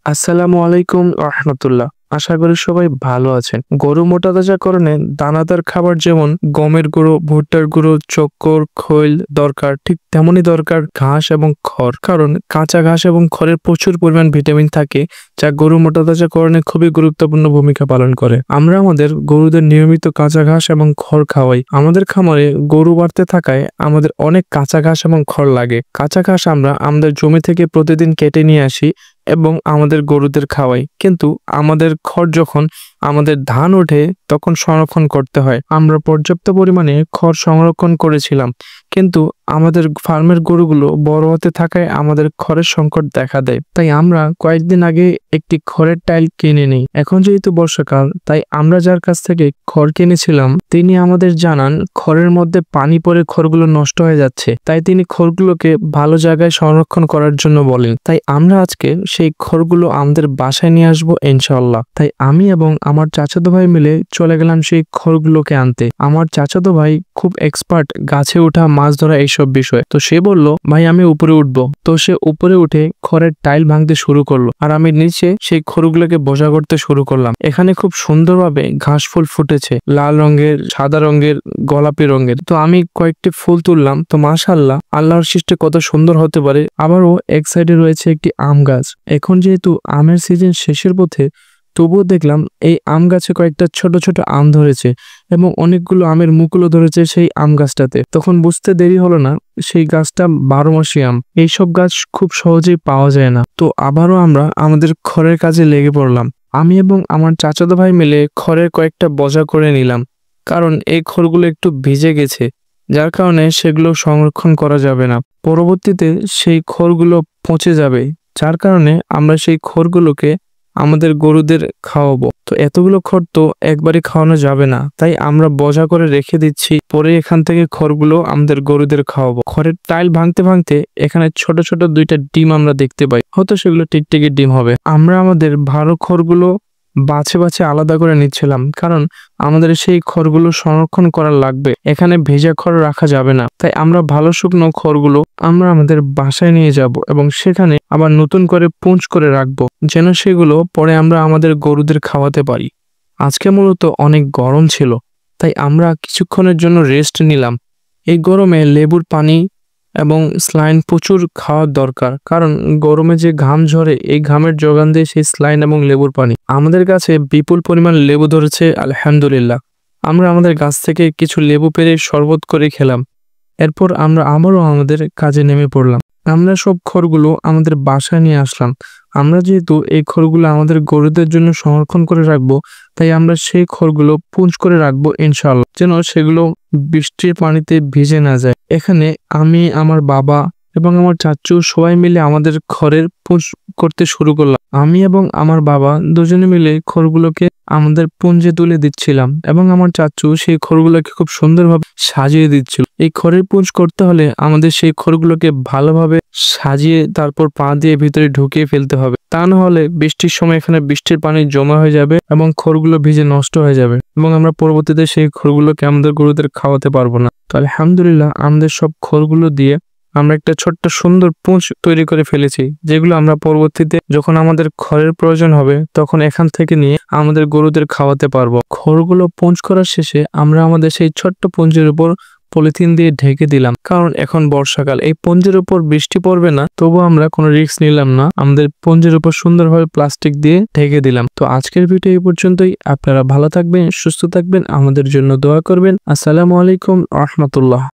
আসসালামু আলাইকুম রাহমাতুল্লাহ। আশা করি সবাই ভালো আছেন। গরু মোটা তাজাকরণে দানাদার খাবার যেমন গমের গুঁড়ো, ভুট্টার গুঁড়ো, চক্কর, খৈল দরকার, ঠিক তেমনই দরকার ঘাস এবং খড়। কারণ কাঁচা ঘাস এবং খড়ের প্রচুর পরিমাণ ভিটামিন থাকে, যা গরু মোটা তাজাকরণে খুবই গুরুত্বপূর্ণ ভূমিকা পালন করে। আমরা আমাদের গরুদের নিয়মিত কাঁচা ঘাস এবং খড় খাওয়াই। আমাদের খামারে গরু বাড়তে থাকায় আমাদের অনেক কাঁচা ঘাস এবং খড় লাগে। কাঁচা ঘাস আমরা আমাদের জমি থেকে প্রতিদিন কেটে নিয়ে আসি এবং আমাদের গরুদের খাওয়াই। কিন্তু আমাদের খড় যখন আমাদের ধান ওঠে তখন সংরক্ষণ করতে হয়। আমরা পর্যাপ্ত পরিমাণে খড় সংরক্ষণ করেছিলাম, কিন্তু আমাদের ফার্মের গরুগুলো বড় হতে থাকায় আমাদের খড়ের সংকট দেখা দেয়। তাই আমরা কয়েকদিন আগে একটি খড়ের টাইল কিনে নিই। এখন যেহেতু বর্ষাকাল, তাই আমরা যার কাছ থেকে খড় কিনেছিলাম তিনি আমাদের জানান খড়ের মধ্যে পানি পড়ে খড়গুলো নষ্ট হয়ে যাচ্ছে, তাই তিনি খড়গুলোকে ভালো জায়গায় সংরক্ষণ করার জন্য বলেন। তাই আমরা আজকে সেই খড়গুলো আমাদের বাসায় নিয়ে আসবো ইনশাআল্লাহ। তাই আমি এবং আমার চাচাতো ভাই মিলে চলে গেলাম সেই খড়গুলোকে আনতে। আমার চাচাতো ভাই খুব এক্সপার্ট গাছে ওঠা, মাছ ধরা এইসব বিষয়। তো সে বলল, ভাই আমি উপরে উঠবো। তো সে উপরে উঠে খড়ের টাইল ভাঙতে শুরু করলো, আর আমি নিচে সেই খড়গুলোকে বোঝা করতে শুরু করলাম। এখানে খুব সুন্দরভাবে ঘাস ফুল ফুটেছে, লাল রঙের, সাদা রঙের, গোলাপি রঙের। তো আমি কয়েকটি ফুল তুললাম। তো মাশাআল্লাহ, আল্লাহর সৃষ্টি কত সুন্দর হতে পারে। আবারও এক সাইডে রয়েছে একটি আম গাছ। এখন যেহেতু আমের সিজন শেষের পথে, তবুও দেখলাম এই আম গাছে কয়েকটা ছোট ছোট আম ধরেছে এবং অনেকগুলো আমের মুকুলও ধরেছে সেই আম গাছটাতে। তখন বুঝতে দেরি হলো না, সেই গাছটা 12 মাসি আম। এইসব গাছ খুব সহজেই পাওয়া যায় না। তো আবারও আমরা আমাদের খড়ের কাজে লেগে পড়লাম। আমি এবং আমার চাচাতো ভাই মিলে খড়ের কয়েকটা বোঝা করে নিলাম, কারণ এই খড়গুলো একটু ভিজে গেছে, যার কারণে সেগুলো সংরক্ষণ করা যাবে না। পরবর্তীতে সেই খড়গুলো পচে যাবে, যার কারণে আমরা সেই খড়গুলোকে আমাদের গরুদের খাওয়াবো। তো এতগুলো খড় তো একবারই খাওয়ানো যাবে না, তাই আমরা বোঝা করে রেখে দিচ্ছি। পরে এখান থেকে খড়গুলো আমাদের গরুদের খাওয়াবো। খড়ের টাইল ভাঙতে ভাঙতে এখানে ছোট ছোট দুইটা ডিম আমরা দেখতে পাই, হয়তো সেগুলো টিকটিকির ডিম হবে। আমরা আমাদের ভালো খড়গুলো বাছে বাছে আলাদা করে নিচ্ছিলাম, কারণ আমাদের সেই খড়গুলো সংরক্ষণ করা লাগবে। এখানে ভেজা খড় রাখা যাবে না। তাই আমরা ভালো শুকনো খড়গুলো আমরা আমাদের বাসায় নিয়ে যাব এবং সেখানে আবার নতুন করে পুঁজ করে রাখবো, যেন সেগুলো পরে আমরা আমাদের গরুদের খাওয়াতে পারি। আজকে মূলত অনেক গরম ছিল, তাই আমরা কিছুক্ষণের জন্য রেস্ট নিলাম। এই গরমে লেবুর পানি এবং স্লাইন প্রচুর খাওয়ার দরকার, কারণ গরমে যে ঘাম ঝরে এই ঘামের যোগান দিয়ে সেই স্লাইন এবং লেবুর পানি। আমাদের কাছে বিপুল পরিমাণ লেবু ধরেছে আলহামদুলিল্লাহ। আমরা আমাদের গাছ থেকে কিছু লেবু পেড়ে শরবত করে খেলাম। এরপর আমরা আবারও আমাদের কাজে নেমে পড়লাম। আমরা সব খড়গুলো আমাদের বাসায় নিয়ে আসলাম। আমরা যেহেতু এই খড়গুলো আমাদের গরুদের জন্য সংরক্ষণ করে রাখবো, তাই আমরা সেই খড়গুলো পুঁজ করে রাখবো ইনশাআল্লাহ, যেন সেগুলো বৃষ্টির পানিতে ভিজে না যায়। এখানে আমি, আমার বাবা এবং আমার চাচু সবাই মিলে আমাদের খড়ের পুঁজ করতে শুরু করলাম। আমি এবং আমার বাবা দুজনে মিলে খড়গুলোকে আমাদের পুঞ্জে তুলে দিচ্ছিলাম এবং আমার চাচু সেই খড়গুলোকে খুব সুন্দরভাবে সাজিয়ে দিচ্ছিল। এই খড়ের পুঁজ করতে হলে আমাদের সেই খড়গুলোকে ভালোভাবে সাজিয়ে তারপর পা দিয়ে ভিতরে ঢুকিয়ে ফেলতে হবে। তা না হলে বৃষ্টির সময় এখানে বৃষ্টির পানি জমা হয়ে যাবে এবং খড়গুলো ভিজে নষ্ট হয়ে যাবে এবং আমরা পরবর্তীতে সেই খড়গুলোকে আমাদের গরুদের খাওয়াতে পারবো না। তো আলহামদুলিল্লাহ, আমাদের সব খড়গুলো দিয়ে আমরা একটা ছোট্ট সুন্দর পুঁজ তৈরি করে ফেলেছি, যেগুলো আমরা পরবর্তীতে যখন আমাদের খড়ের প্রয়োজন হবে তখন এখান থেকে নিয়ে আমাদের গরুদের খাওয়াতে পারবো। খড়গুলো পুঁজ করার শেষে আমরা আমাদের সেই ছোট্ট পুঁজের উপর পলিথিন দিয়ে ঢেকে দিলাম, কারণ এখন বর্ষাকাল, এই পুঁজের উপর বৃষ্টি পড়বে না। তবু আমরা কোনো রিস্ক নিলাম না, আমাদের পুঁজের উপর সুন্দরভাবে প্লাস্টিক দিয়ে ঢেকে দিলাম। তো আজকের ভিডিও এই পর্যন্তই। আপনারা ভালো থাকবেন, সুস্থ থাকবেন, আমাদের জন্য দোয়া করবেন। আসসালামু আলাইকুম রাহমাতুল্লাহ।